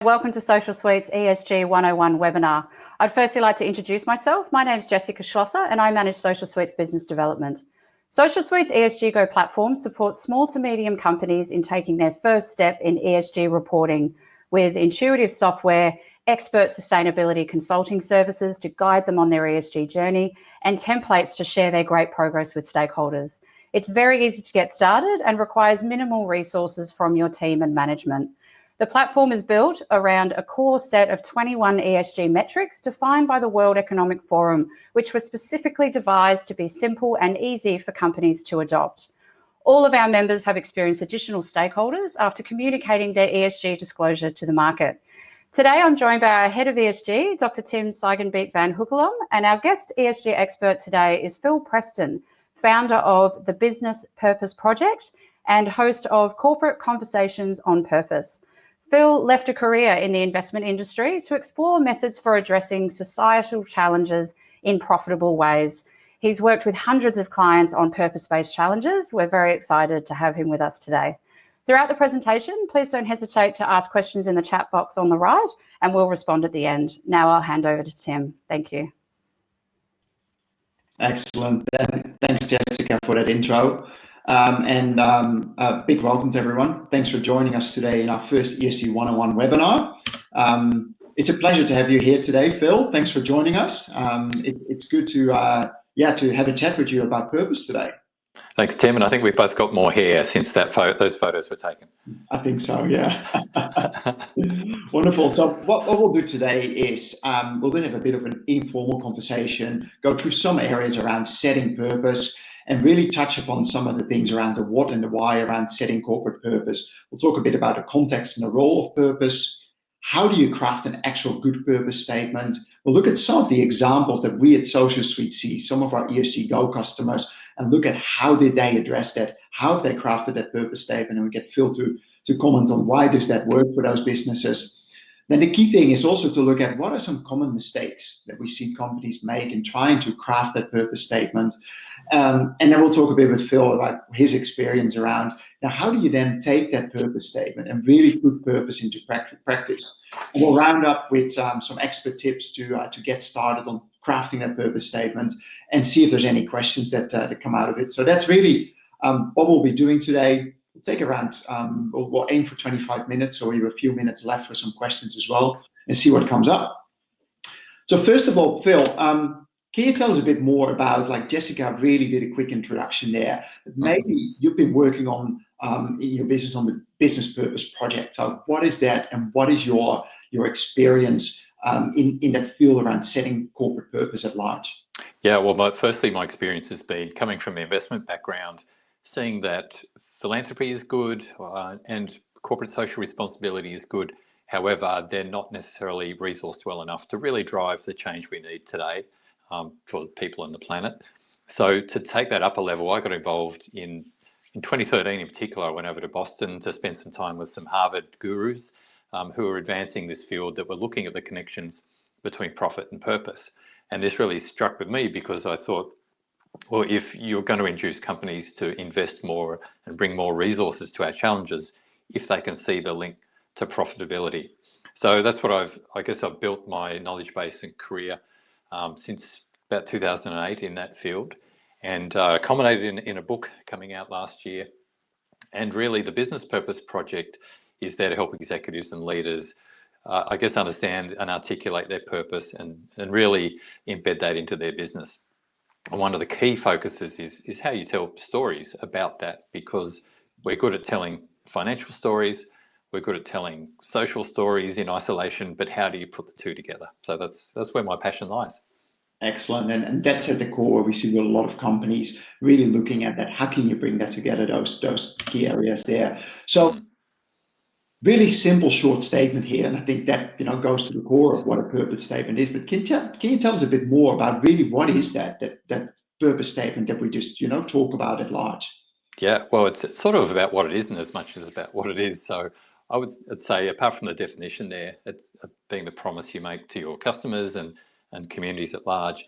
Welcome to Socialsuite's ESG 101 webinar. I'd firstly like to introduce myself. My name is Jessica Schlosser and I manage Socialsuite's business development. Socialsuite's ESG GO platform supports small to medium companies in taking their first step in ESG reporting with intuitive software, expert sustainability consulting services to guide them on their ESG journey, and templates to share their great progress with stakeholders. It's very easy to get started and requires minimal resources from your team and management. The platform is built around a core set of 21 ESG metrics defined by the World Economic Forum, which were specifically devised to be simple and easy for companies to adopt. All of our members have experienced additional stakeholders after communicating their ESG disclosure to the market. Today, I'm joined by our Head of ESG, Dr. Tim Siegenbeek van Heukelom, and our guest ESG expert today is Phil Preston, founder of the Business Purpose Project and host of Corporate Conversations on Purpose. Phil left a career in the investment industry to explore methods for addressing societal challenges in profitable ways. He's worked with hundreds of clients on purpose-based challenges. We're very excited to have him with us today. Throughout the presentation, please don't hesitate to ask questions in the chat box on the right, and we'll respond at the end. Now I'll hand over to Tim. Thank you. Excellent. Thanks, Jessica, for that intro. A big welcome to everyone. Thanks for joining us today in our first ESG 101 webinar. It's a pleasure to have you here today, Phil. Thanks for joining us. It's good to have a chat with you about purpose today. Thanks, Tim. And I think we've both got more hair since those photos were taken. I think so, yeah. Wonderful. So what we'll do today is we'll then have a bit of an informal conversation, go through some areas around setting purpose, and really touch upon some of the things around the what and the why around setting corporate purpose. We'll talk a bit about the context and the role of purpose. How do you craft an actual good purpose statement? We'll look at some of the examples that we at Socialsuite see, some of our ESG GO customers, and look at how did they address that, how have they crafted that purpose statement, and we get Phil to comment on why does that work for those businesses. Then the key thing is also to look at what are some common mistakes that we see companies make in trying to craft that purpose statement. And then we'll talk a bit with Phil about his experience around now how do you then take that purpose statement and really put purpose into practice. And we'll round up with some expert tips to get started on crafting that purpose statement and see if there's any questions that come out of it. So that's really what we'll be doing today. We'll take around, we'll aim for 25 minutes, so we have a few minutes left for some questions as well and see what comes up. So first of all, Phil, can you tell us a bit more about, like Jessica really did a quick introduction there, but maybe you've been working on in your business on the Business Purpose Project. So what is that and what is your experience in that field around setting corporate purpose at large? Yeah, well, firstly, my experience has been coming from the investment background, seeing that philanthropy is good and corporate social responsibility is good. However, they're not necessarily resourced well enough to really drive the change we need today for people on the planet. So to take that up a level, I got involved in 2013 in particular. I went over to Boston to spend some time with some Harvard gurus who were advancing this field that were looking at the connections between profit and purpose. And this really struck with me because I thought, well, if you're going to induce companies to invest more and bring more resources to our challenges, if they can see the link to profitability. So that's what I've built my knowledge base and career since about 2008 in that field, and culminated in a book coming out last year. And really the Business Purpose Project is there to help executives and leaders understand and articulate their purpose and really embed that into their business. And one of the key focuses is how you tell stories about that, because we're good at telling financial stories, we're good at telling social stories in isolation, but how do you put the two together? So that's where my passion lies. Excellent, and that's at the core. We see a lot of companies really looking at that. How can you bring that together? Those key areas there. So really simple, short statement here, and I think that goes to the core of what a purpose statement is. But can you tell us a bit more about really what is that purpose statement that we just talk about at large? Yeah, well, it's sort of about what it isn't as much as about what it is. So I'd say, apart from the definition there, it's being the promise you make to your customers and communities at large,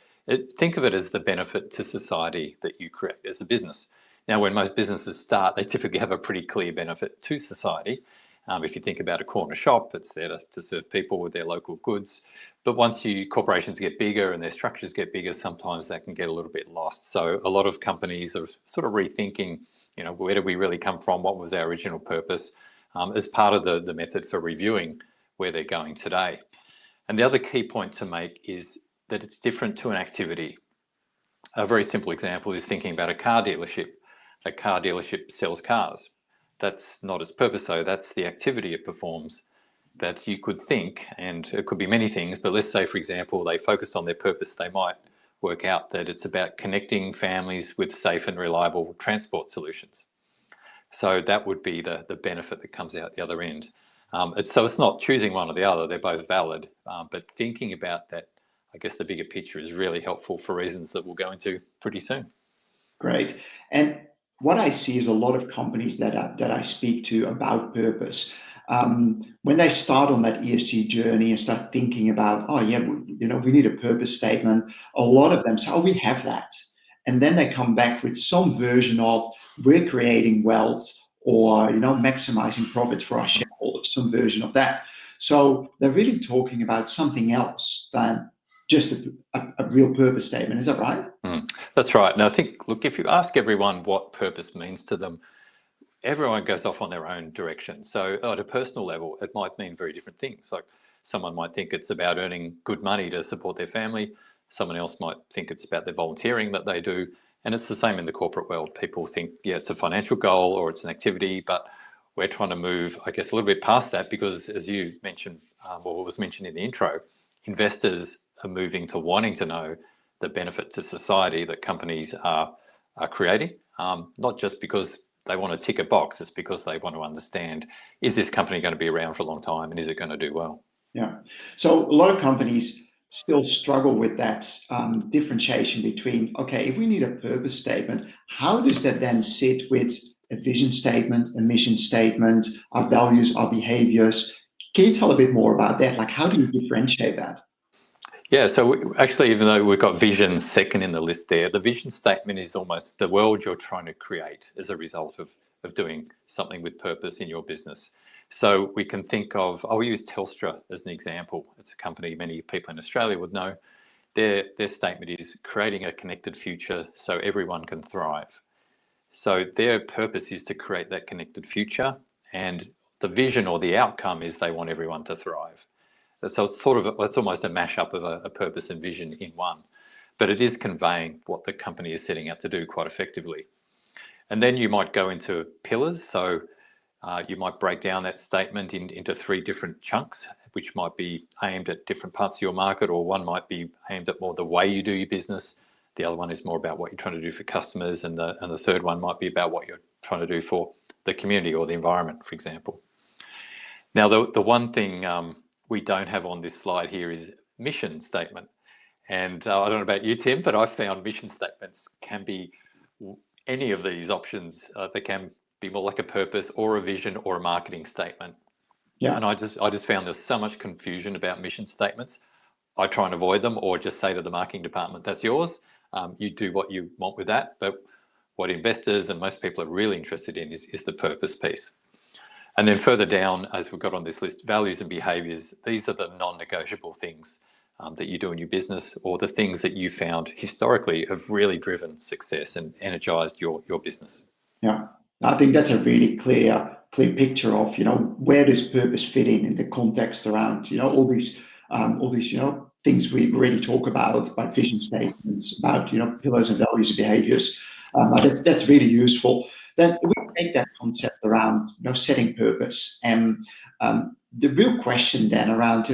think of it as the benefit to society that you create as a business. Now, when most businesses start, they typically have a pretty clear benefit to society. If you think about a corner shop, it's there to serve people with their local goods. But once corporations get bigger and their structures get bigger, sometimes that can get a little bit lost. So a lot of companies are sort of rethinking, where do we really come from? What was our original purpose? As part of the method for reviewing where they're going today. And the other key point to make is that it's different to an activity. A very simple example is thinking about a car dealership. A car dealership sells cars. That's not its purpose, though. That's the activity it performs. That you could think, and it could be many things, but let's say, for example, they focused on their purpose. They might work out that it's about connecting families with safe and reliable transport solutions. So that would be the benefit that comes out the other end. It's not choosing one or the other. They're both valid, but thinking about that, I guess the bigger picture is really helpful for reasons that we'll go into pretty soon. Great. And what I see is a lot of companies that I speak to about purpose. When they start on that ESG journey and start thinking about, we need a purpose statement, a lot of them say, we have that. And then they come back with some version of, we're creating wealth or, maximizing profits for our shareholders, some version of that. So they're really talking about something else than just a real purpose statement. Is that right? That's right. And I think, look, if you ask everyone what purpose means to them, everyone goes off on their own direction. So at a personal level, it might mean very different things. Like someone might think it's about earning good money to support their family. Someone else might think it's about their volunteering that they do. And it's the same in the corporate world. People think, it's a financial goal or it's an activity, but we're trying to move, I guess, a little bit past that because, as you mentioned, or was mentioned in the intro, investors are moving to wanting to know the benefit to society that companies are creating, not just because they want to tick a box, it's because they want to understand, is this company going to be around for a long time and is it going to do well? Yeah. So a lot of companies still struggle with that differentiation between, okay, if we need a purpose statement, how does that then sit with a vision statement, a mission statement, our values, our behaviors? Can you tell a bit more about that? Like, how do you differentiate that? Yeah, so actually, even though we've got vision second in the list there, the vision statement is almost the world you're trying to create as a result of doing something with purpose in your business. So we can think of, I'll use Telstra as an example. It's a company many people in Australia would know. Their statement is creating a connected future so everyone can thrive. So their purpose is to create that connected future, and the vision or the outcome is they want everyone to thrive. So it's almost a mashup of a purpose and vision in one, but it is conveying what the company is setting out to do quite effectively. And then you might go into pillars. So you might break down that statement into 3 different chunks, which might be aimed at different parts of your market, or one might be aimed at more the way you do your business. The other one is more about what you're trying to do for customers, and the third one might be about what you're trying to do for the community or the environment, for example. Now, the one thing we don't have on this slide here is mission statement. And I don't know about you, Tim, but I've found mission statements can be any of these options. They can be more like a purpose or a vision or a marketing statement. Yeah. And I just found there's so much confusion about mission statements. I try and avoid them, or just say to the marketing department, that's yours. You do what you want with that. But what investors and most people are really interested in is the purpose piece. And then further down, as we've got on this list, values and behaviours. These are the non-negotiable things that you do in your business, or the things that you found historically have really driven success and energised your business. Yeah, I think that's a really clear picture of, where does purpose fit in the context around, all these things we really talk about vision statements, about, pillars and values and behaviors. That's really useful. Then we take that concept around, setting purpose, and the real question then around,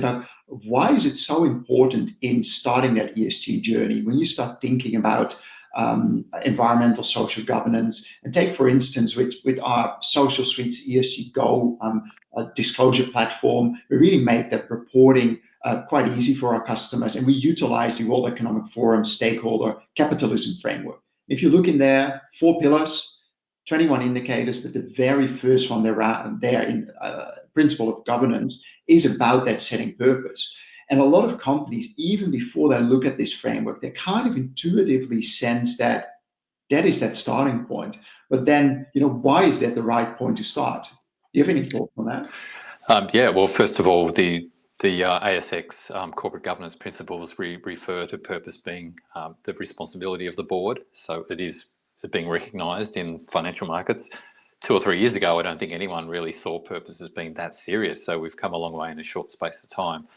why is it so important in starting that ESG journey when you start thinking about environmental social governance? And take, for instance, with our Socialsuite ESG GO disclosure platform, we really make that reporting quite easy for our customers, and we utilize the World Economic Forum stakeholder capitalism framework. If you look in there, 4 pillars, 21 indicators, but the very first one there in principle of governance is about that setting purpose. And a lot of companies, even before they look at this framework, they kind of intuitively sense that is that starting point. But then, why is that the right point to start? Do you have any thoughts on that? Yeah, well, first of all, the ASX corporate governance principles refer to purpose being the responsibility of the board. So it is being recognised in financial markets. 2 or 3 years ago, I don't think anyone really saw purpose as being that serious. So we've come a long way in a short space of time.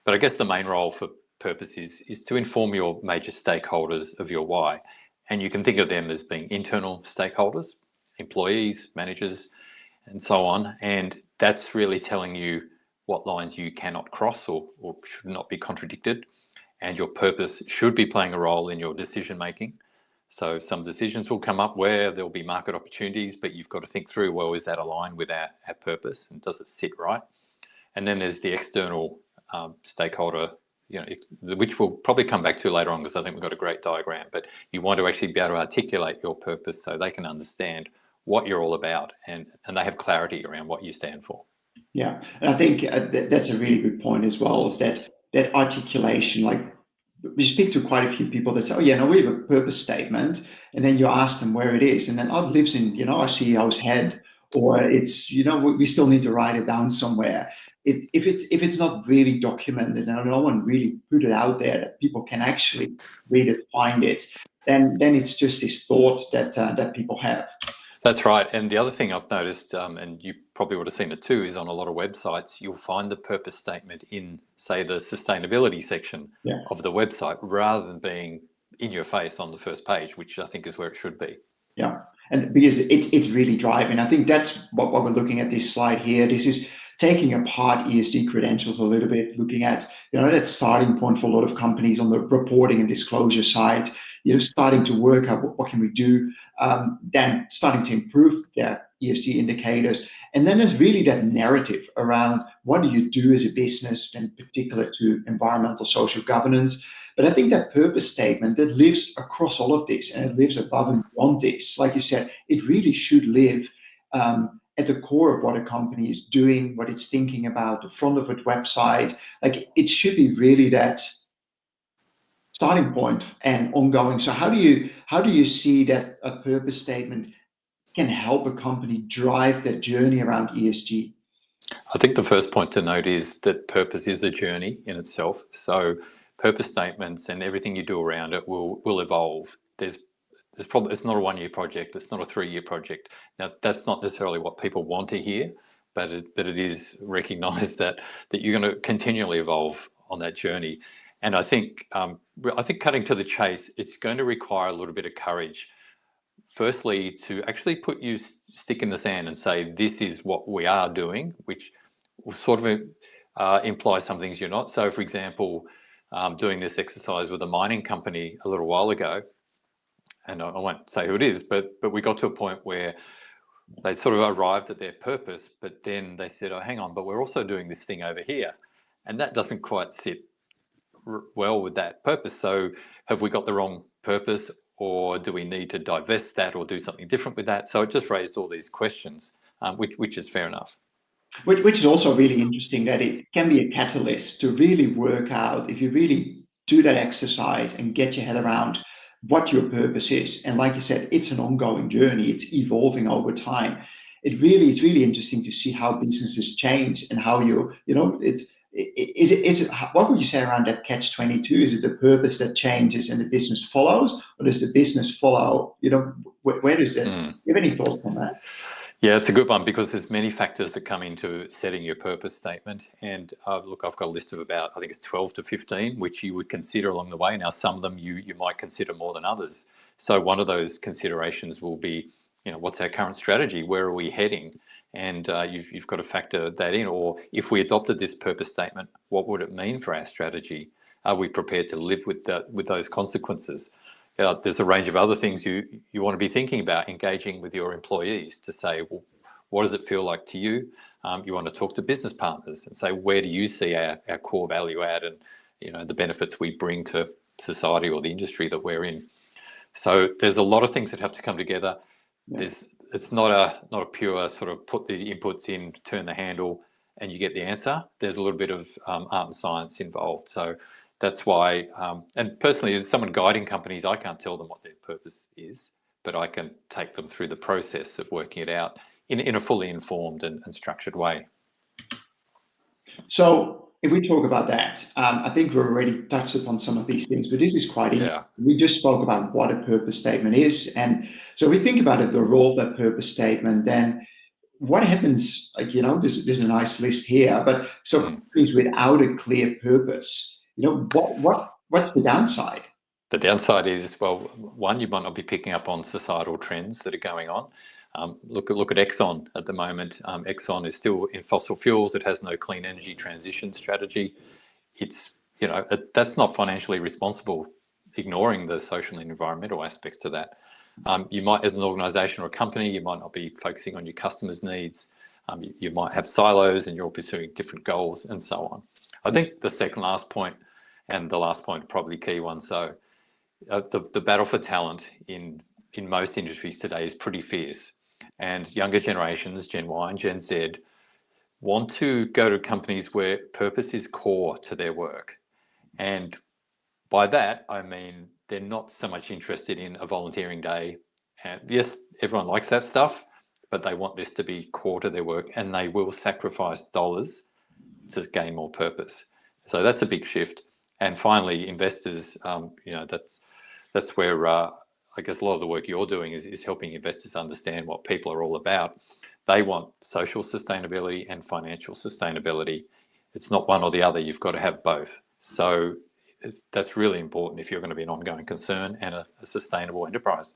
But I guess the main role for purpose is to inform your major stakeholders of your why. And you can think of them as being internal stakeholders, employees, managers, and so on. And that's really telling you what lines you cannot cross or should not be contradicted. And your purpose should be playing a role in your decision making. So some decisions will come up where there'll be market opportunities, but you've got to think through, well, is that aligned with our purpose and does it sit right? And then there's the external stakeholder, which we'll probably come back to later on because I think we've got a great diagram, but you want to actually be able to articulate your purpose so they can understand what you're all about and they have clarity around what you stand for. Yeah, and I think that's a really good point as well, is that articulation. Like, we speak to quite a few people that say, oh yeah, no, we have a purpose statement, and then you ask them where it is, and then, oh, it lives in, our CEO's head, or it's, we still need to write it down somewhere. If it's not really documented and no one really put it out there that people can actually read it, find it, then it's just this thought that people have. That's right. And the other thing I've noticed, and you probably would have seen it too, is on a lot of websites, you'll find the purpose statement in, say, the sustainability section of the website, rather than being in your face on the first page, which I think is where it should be. Yeah, and because it's really driving. I think that's what we're looking at this slide here. This is taking apart ESG credentials a little bit, looking at, that starting point for a lot of companies on the reporting and disclosure side, starting to work out what can we do, then starting to improve their ESG indicators. And then there's really that narrative around what do you do as a business, in particular to environmental, social governance. But I think that purpose statement that lives across all of this, and it lives above and beyond this, like you said, it really should live at the core of what a company is doing, what it's thinking about, the front of its website. Like, it should be really that starting point and ongoing. So how do you see that a purpose statement can help a company drive that journey around ESG? I think the first point to note is that purpose is a journey in itself. So purpose statements and everything you do around it will evolve. There's probably, it's not a 1-year project. It's not a 3-year project. Now, that's not necessarily what people want to hear, but it is recognised that you're going to continually evolve on that journey. And I think cutting to the chase, it's going to require a little bit of courage. Firstly, to actually put your stick in the sand and say, this is what we are doing, which will sort of imply some things you're not. So, for example, doing this exercise with a mining company a little while ago, and I won't say who it is, but we got to a point where they sort of arrived at their purpose, but then they said, oh, hang on, but we're also doing this thing over here. And that doesn't quite sit well with that purpose. So have we got the wrong purpose, or do we need to divest that or do something different with that? So it just raised all these questions, which is fair enough. Which is also really interesting, that it can be a catalyst to really work out, if you really do that exercise and get your head around what your purpose is. And like you said, it's an ongoing journey. It's evolving over time. It's really interesting to see how businesses change and how what would you say around that catch-22? Is it the purpose that changes and the business follows, or does the business follow? Where does that? Do you have any thoughts on that? Yeah, it's a good one, because there's many factors that come into setting your purpose statement. And look, I've got a list of about, I think it's 12 to 15, which you would consider along the way. Now, some of them you might consider more than others. So one of those considerations will be, what's our current strategy? Where are we heading? And you've got to factor that in. Or if we adopted this purpose statement, what would it mean for our strategy? Are we prepared to live with those consequences? There's a range of other things you want to be thinking about, engaging with your employees to say, well, what does it feel like to you? You want to talk to business partners and say, where do you see our core value add and the benefits we bring to society or the industry that we're in? So there's a lot of things that have to come together. Yeah. It's not a pure sort of put the inputs in, turn the handle, and you get the answer. There's a little bit of art and science involved. So that's why, and personally, as someone guiding companies, I can't tell them what their purpose is, but I can take them through the process of working it out in a fully informed and structured way. So if we talk about that, I think we've already touched upon some of these things, but this is quite interesting. We just spoke about what a purpose statement is. And so we think about it, the role of that purpose statement, then what happens, like, there's a nice list here, but so companies without a clear purpose, what's the downside? The downside is, well, one, you might not be picking up on societal trends that are going on. Look at Exxon at the moment. Exxon is still in fossil fuels. It has no clean energy transition strategy. It's, that's not financially responsible, ignoring the social and environmental aspects to that. You might, as an organisation or a company, you might not be focusing on your customers' needs. You might have silos and you're pursuing different goals and so on. I think the second last point and the last point are probably key ones. So the battle for talent in most industries today is pretty fierce. And younger generations, Gen Y and Gen Z, want to go to companies where purpose is core to their work. And by that, I mean, they're not so much interested in a volunteering day. And yes, everyone likes that stuff, but they want this to be core to their work, and they will sacrifice dollars to gain more purpose. So that's a big shift. And finally, investors, that's where I guess a lot of the work you're doing is helping investors understand what people are all about. They want social sustainability and financial sustainability. It's not one or the other. You've got to have both. So that's really important if you're going to be an ongoing concern and a sustainable enterprise.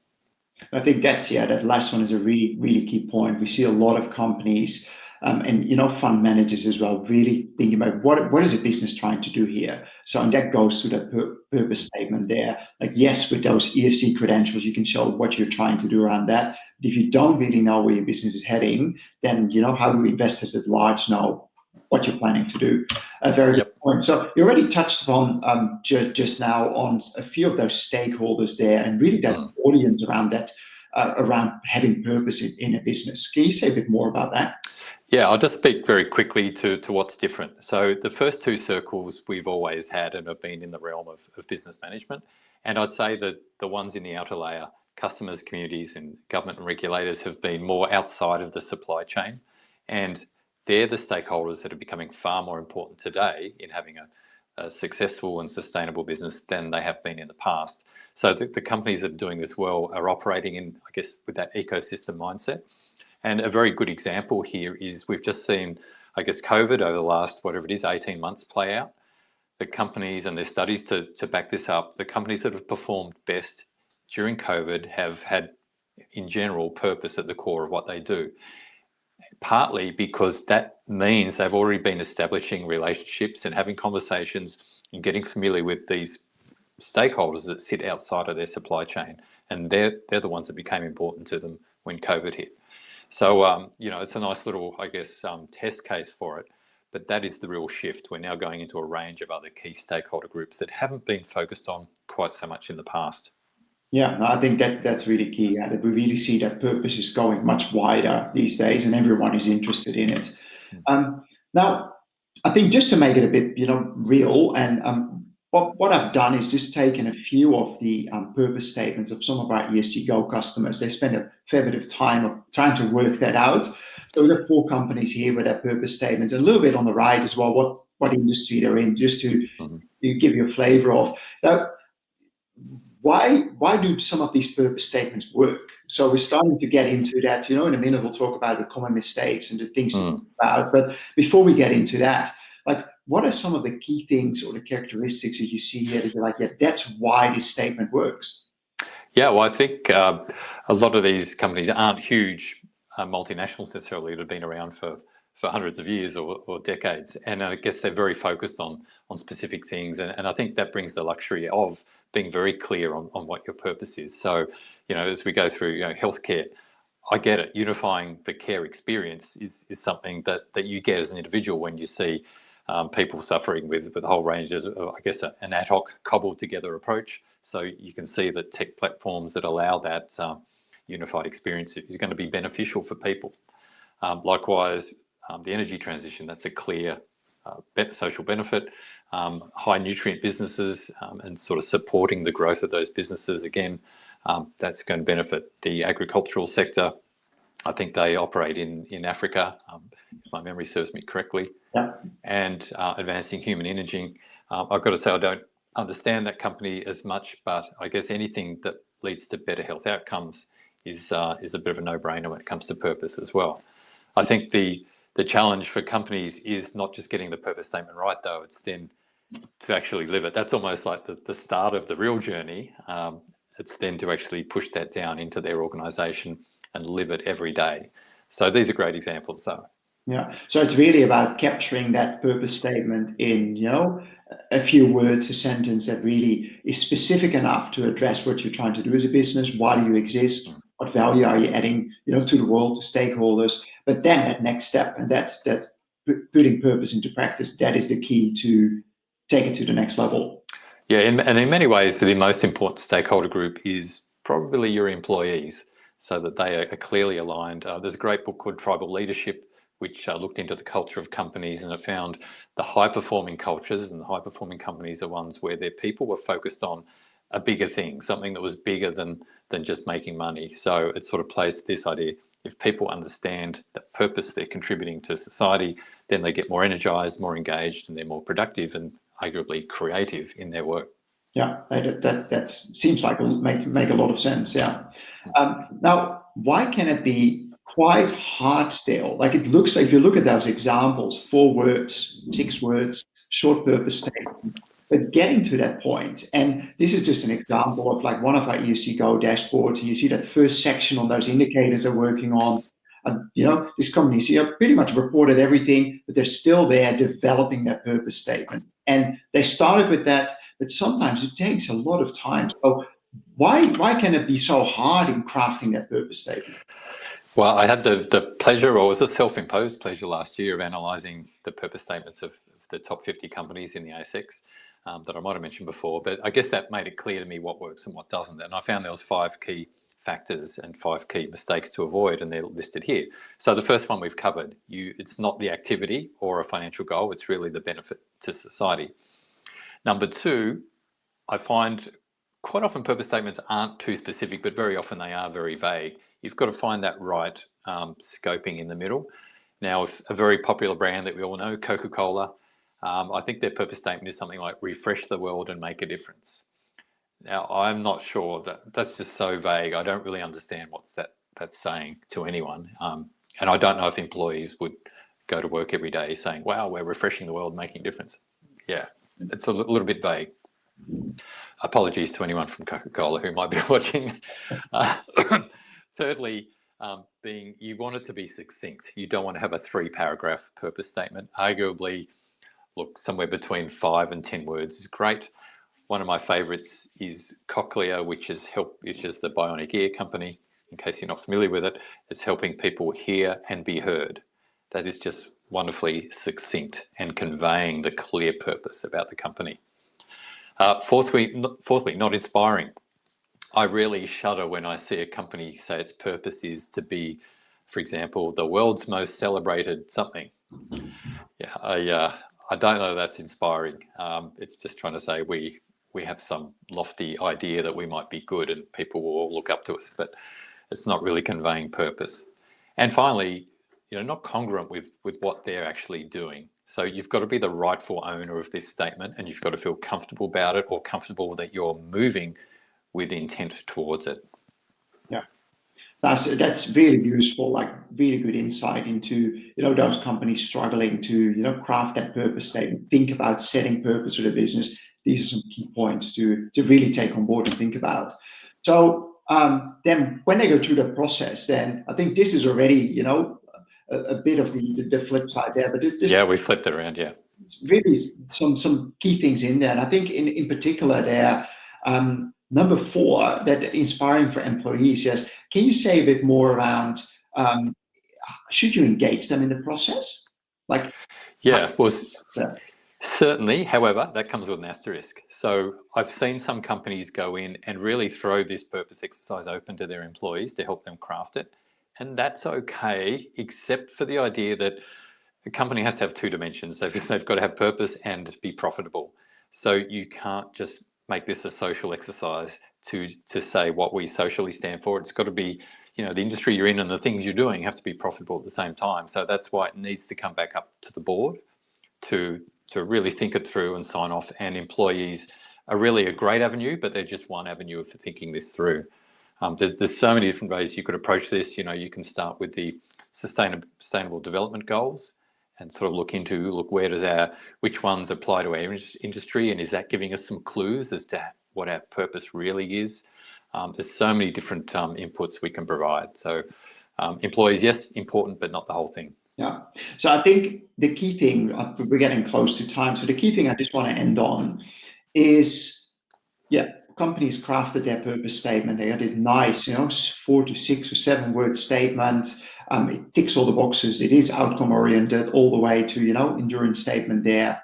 I think that last one is a really, really key point. We see a lot of companies and fund managers as well really thinking about what is a business trying to do here. So, and that goes to that purpose statement there. Like, yes, with those ESG credentials, you can show what you're trying to do around that. But if you don't really know where your business is heading, then how do investors at large know what you're planning to do? A very good point. So you already touched upon just now on a few of those stakeholders there, and really that audience around that, around having purpose in a business. Can you say a bit more about that? Yeah, I'll just speak very quickly to what's different. So the first two circles we've always had and have been in the realm of business management. And I'd say that the ones in the outer layer, customers, communities, and government and regulators, have been more outside of the supply chain. And they're the stakeholders that are becoming far more important today in having a successful and sustainable business than they have been in the past. So the companies that are doing this well are operating in, I guess, with that ecosystem mindset. And a very good example here is we've just seen, I guess, COVID over the last, 18 months play out. The companies, and there's studies to back this up, the companies that have performed best during COVID have had, in general, purpose at the core of what they do. Partly because that means they've already been establishing relationships and having conversations and getting familiar with these stakeholders that sit outside of their supply chain. And they're the ones that became important to them when COVID hit. So, it's a nice little, I guess, test case for it. But that is the real shift. We're now going into a range of other key stakeholder groups that haven't been focused on quite so much in the past. Yeah, no, I think that's really key. That we really see that purpose is going much wider these days, and everyone is interested in it. Now, I think just to make it a bit, real, and what I've done is just taken a few of the purpose statements of some of our ESG GO customers. They spend a fair bit of time of trying to work that out. So we've got 4 companies here with their purpose statements, and a little bit on the right as well, what industry they're in, just to give you a flavor of. Now, why do some of these purpose statements work? So we're starting to get into that. In a minute we'll talk about the common mistakes and the things to think about. But before we get into that, what are some of the key things or the characteristics that you see here that you're like, yeah, that's why this statement works? Yeah, well, I think a lot of these companies aren't huge multinationals necessarily that have been around for hundreds of years or decades. And I guess they're very focused on specific things. And I think that brings the luxury of being very clear on what your purpose is. So, as we go through healthcare, I get it. Unifying the care experience is something that you get as an individual when you see people suffering with a whole range of, I guess, an ad hoc cobbled together approach. So you can see that tech platforms that allow that unified experience is going to be beneficial for people. Likewise, the energy transition, that's a clear social benefit. High nutrient businesses and sort of supporting the growth of those businesses, again, that's going to benefit the agricultural sector. I think they operate in Africa, if my memory serves me correctly, and advancing human imaging. I've got to say I don't understand that company as much, but I guess anything that leads to better health outcomes is a bit of a no-brainer when it comes to purpose as well. I think the challenge for companies is not just getting the purpose statement right, though. It's then to actually live it. That's almost like the start of the real journey. It's then to actually push that down into their organisation and live it every day. So these are great examples, though. Yeah. So it's really about capturing that purpose statement in, a few words, a sentence that really is specific enough to address what you're trying to do as a business. Why do you exist? What value are you adding, to the world, to stakeholders? But then that next step, and that's putting purpose into practice. That is the key to take it to the next level. Yeah, and in many ways, the most important stakeholder group is probably your employees, so that they are clearly aligned. There's a great book called Tribal Leadership, which looked into the culture of companies, and it found the high-performing cultures and the high-performing companies are ones where their people were focused on a bigger thing, something that was bigger than just making money. So it sort of plays to this idea. If people understand the purpose they're contributing to society, then they get more energized, more engaged, and they're more productive and arguably creative in their work. Yeah, that seems like make a lot of sense. Yeah. Now, why can it be quite hard still? Like it looks like if you look at those examples, 4 words, 6 words, short purpose statement, but getting to that point, and this is just an example of like one of our ESG GO dashboards, and you see that first section on those indicators they're working on. These companies here pretty much reported everything, but they're still there developing that purpose statement. And they started with that, but sometimes it takes a lot of time. So why can it be so hard in crafting that purpose statement? Well, I had the pleasure, or was a self-imposed pleasure last year, of analysing the purpose statements of the top 50 companies in the ASX that I might have mentioned before. But I guess that made it clear to me what works and what doesn't. And I found there was 5 key factors and 5 key mistakes to avoid, and they're listed here. So the first one we've covered. It's not the activity or a financial goal, it's really the benefit to society. Number 2, I find quite often purpose statements aren't too specific, but very often they are very vague. You've got to find that right scoping in the middle. Now, if a very popular brand that we all know, Coca-Cola, I think their purpose statement is something like refresh the world and make a difference. Now, I'm not sure that's just so vague. I don't really understand what that's saying to anyone. And I don't know if employees would go to work every day saying, wow, we're refreshing the world, making a difference. Yeah, it's a little bit vague. Apologies to anyone from Coca-Cola who might be watching. Thirdly, you want it to be succinct. You don't want to have a 3-paragraph purpose statement. Arguably, look, somewhere between 5 and 10 words is great. One of my favourites is Cochlear, which is the bionic ear company. In case you're not familiar with it, it's helping people hear and be heard. That is just wonderfully succinct and conveying the clear purpose about the company. Fourthly, not inspiring. I really shudder when I see a company say its purpose is to be, for example, the world's most celebrated something. Yeah, I don't know that's inspiring. It's just trying to say we have some lofty idea that we might be good and people will all look up to us, but it's not really conveying purpose. And finally, not congruent with what they're actually doing. So you've got to be the rightful owner of this statement, and you've got to feel comfortable about it, or comfortable that you're moving with intent towards it. Yeah, that's really useful, like really good insight into those companies struggling to craft that purpose statement, think about setting purpose for the business. These are some key points to really take on board and think about. So then when they go through the process, then I think this is already a bit of the flip side there, but this yeah, we flipped it around. Yeah, really some key things in there, and I think in particular there, number 4, that inspiring for employees. Yes, can you say a bit more around should you engage them in the process? Certainly. However, that comes with an asterisk. So I've seen some companies go in and really throw this purpose exercise open to their employees to help them craft it. And that's okay, except for the idea that a company has to have 2 dimensions. They've got to have purpose and be profitable. So you can't just make this a social exercise to say what we socially stand for. It's got to be, the industry you're in and the things you're doing have to be profitable at the same time. So that's why it needs to come back up to the board to really think it through and sign off. And employees are really a great avenue, but they're just one avenue for thinking this through. There's so many different ways you could approach this. You can start with the sustainable development goals and sort of look which ones apply to our industry, and is that giving us some clues as to what our purpose really is? There's so many different inputs we can provide. So employees, yes, important, but not the whole thing. Yeah. So I think the key thing, we're getting close to time. So the key thing I just want to end on is, companies crafted their purpose statement. They got this nice, 4 to 6 or 7 word statement. It ticks all the boxes. It is outcome oriented all the way to, endurance statement there.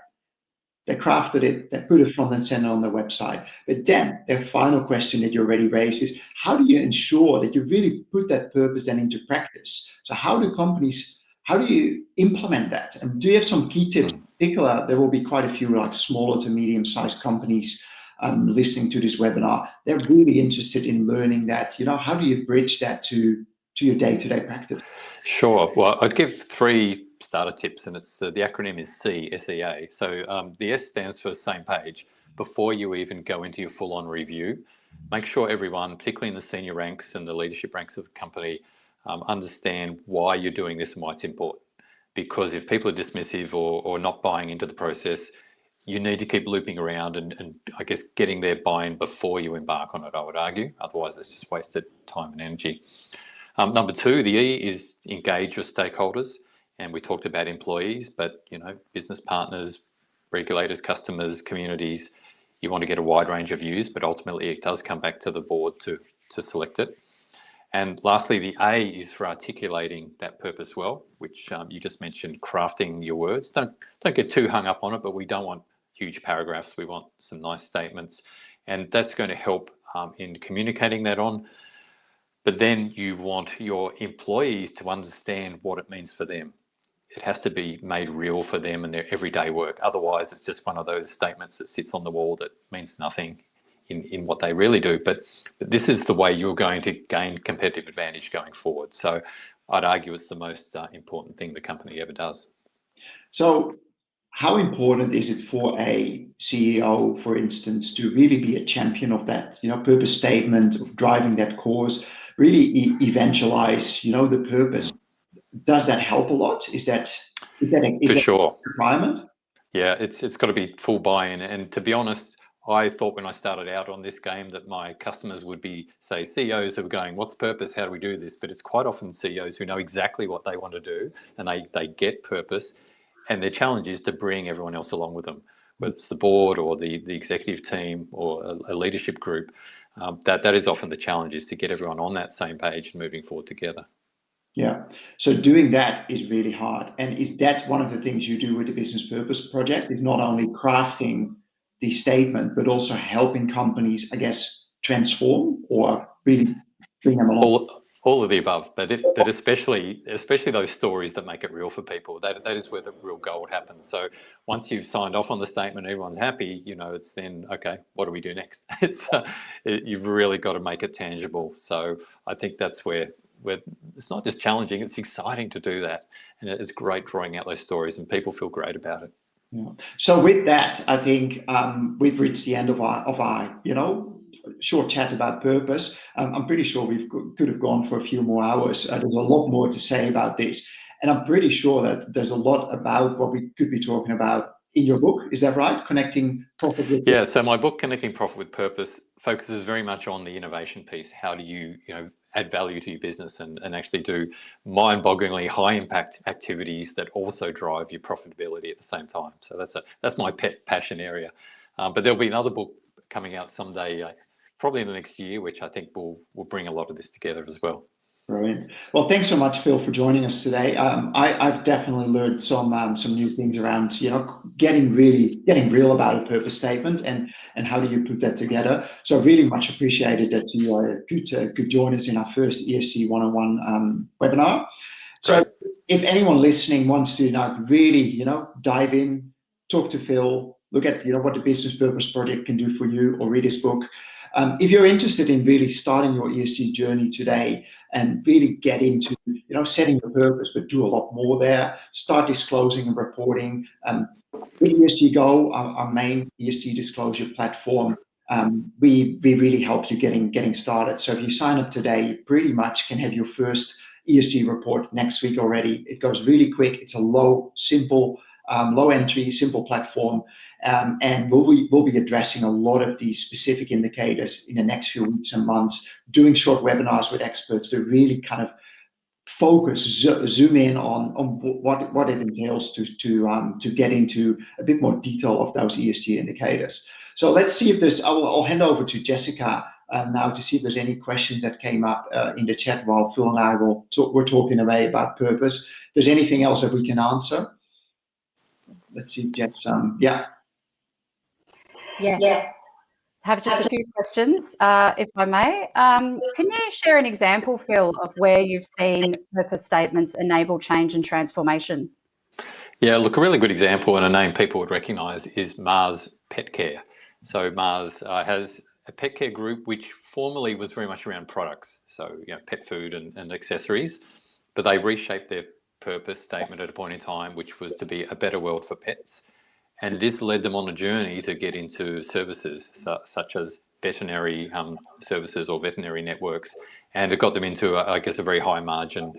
They crafted it, they put it front and center on their website. But then their final question that you already raised is, how do you ensure that you really put that purpose then into practice? So how do you implement that? And do you have some key tips? In particular, there will be quite a few like smaller to medium-sized companies listening to this webinar. They're really interested in learning that, how do you bridge that to your day-to-day practice? Sure. Well, I'd give 3 starter tips, and it's the acronym is SEA. So the S stands for same page. Before you even go into your full-on review, make sure everyone, particularly in the senior ranks and the leadership ranks of the company, understand why you're doing this and why it's important. Because if people are dismissive or not buying into the process, you need to keep looping around and I guess getting their buy-in before you embark on it, I would argue. Otherwise, it's just wasted time and energy. Number 2, the E is engage your stakeholders. And we talked about employees, but business partners, regulators, customers, communities. You want to get a wide range of views, but ultimately it does come back to the board to select it. And lastly, the A is for articulating that purpose well, which you just mentioned, crafting your words. Don't get too hung up on it, but we don't want huge paragraphs. We want some nice statements, and that's going to help in communicating that on. But then you want your employees to understand what it means for them. It has to be made real for them and their everyday work. Otherwise, it's just one of those statements that sits on the wall that means nothing in what they really do. But this is the way you're going to gain competitive advantage going forward. So I'd argue it's the most important thing the company ever does. So how important is it for a CEO, for instance, to really be a champion of that, purpose statement, of driving that course, really evangelize, the purpose? Does that help a lot? Is that sure a requirement? Yeah, it's got to be full buy-in. And to be honest, I thought when I started out on this game that my customers would be, say, CEOs who are going, what's purpose? How do we do this? But it's quite often CEOs who know exactly what they want to do and they get purpose. And their challenge is to bring everyone else along with them, whether it's the board or the executive team or a leadership group. That is often the challenge, is to get everyone on that same page and moving forward together. Yeah. So doing that is really hard. And is that one of the things you do with the Business Purpose Project, is not only crafting the statement, but also helping companies, I guess, transform or really bring them along? All of the above, but especially those stories that make it real for people. That is where the real gold happens. So once you've signed off on the statement, everyone's happy. It's then, okay, what do we do next? You've really got to make it tangible. So I think that's where it's not just challenging; it's exciting to do that, and it's great drawing out those stories, and people feel great about it. Yeah. So with that, I think we've reached the end of our short chat about purpose. I'm pretty sure we could have gone for a few more hours. There's a lot more to say about this, and I'm pretty sure that there's a lot about what we could be talking about in your book. Is that right? Connecting profit with purpose. Yeah. So my book, Connecting Profit with Purpose, focuses very much on the innovation piece. How do you add value to your business and actually do mind-bogglingly high impact activities that also drive your profitability at the same time? So that's my pet passion area. But there'll be another book coming out someday, probably in the next year, which I think will bring a lot of this together as well. Brilliant. Well, thanks so much, Phil, for joining us today. I've definitely learned some new things around, getting real about a purpose statement and how do you put that together. So I really much appreciated that you could join us in our first ESG 101 webinar. So if anyone listening wants to really, dive in, talk to Phil, look at, what the Business Purpose Project can do for you, or read his book, If you're interested in really starting your ESG journey today and really get into, setting the purpose, but do a lot more there, start disclosing and reporting. With ESG GO, our main ESG disclosure platform, we really help you getting started. So if you sign up today, you pretty much can have your first ESG report next week already. It goes really quick. It's a low entry, simple platform, and we'll be addressing a lot of these specific indicators in the next few weeks and months, doing short webinars with experts to really kind of zoom in on what it entails to get into a bit more detail of those ESG indicators. So let's see if I'll hand over to Jessica now to see if there's any questions that came up in the chat while Phil and I we're talking away about purpose. If there's anything else that we can answer. Let's see, Jess. Yeah. Yes. Have just a few questions, if I may. Can you share an example, Phil, of where you've seen purpose statements enable change and transformation? Yeah, look, a really good example and a name people would recognise is Mars Pet Care. So Mars has a pet care group which formerly was very much around products, so pet food and accessories, but they reshaped their purpose statement at a point in time, which was to be a better world for pets. And this led them on a journey to get into services such as veterinary services or veterinary networks. And it got them into, I guess, a very high margin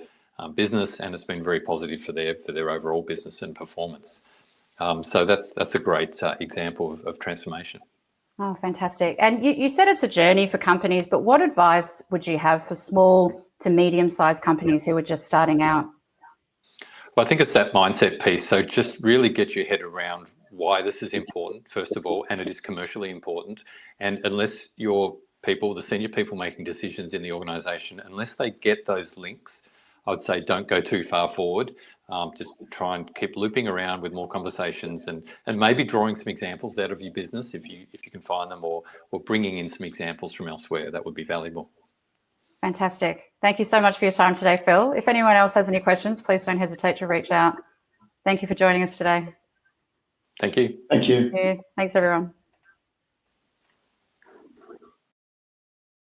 business, and it's been very positive for their overall business and performance. So that's a great example of transformation. Oh, fantastic. And you said it's a journey for companies, but what advice would you have for small to medium-sized companies who are just starting out? Well, I think it's that mindset piece. So just really get your head around why this is important, first of all, and it is commercially important. And unless your people, the senior people making decisions in the organisation, unless they get those links, I would say don't go too far forward. Just try and keep looping around with more conversations and maybe drawing some examples out of your business if you can find them, or bringing in some examples from elsewhere. That would be valuable. Fantastic. Thank you so much for your time today, Phil. If anyone else has any questions, please don't hesitate to reach out. Thank you for joining us today. Thank you. Thank you. Thanks, everyone.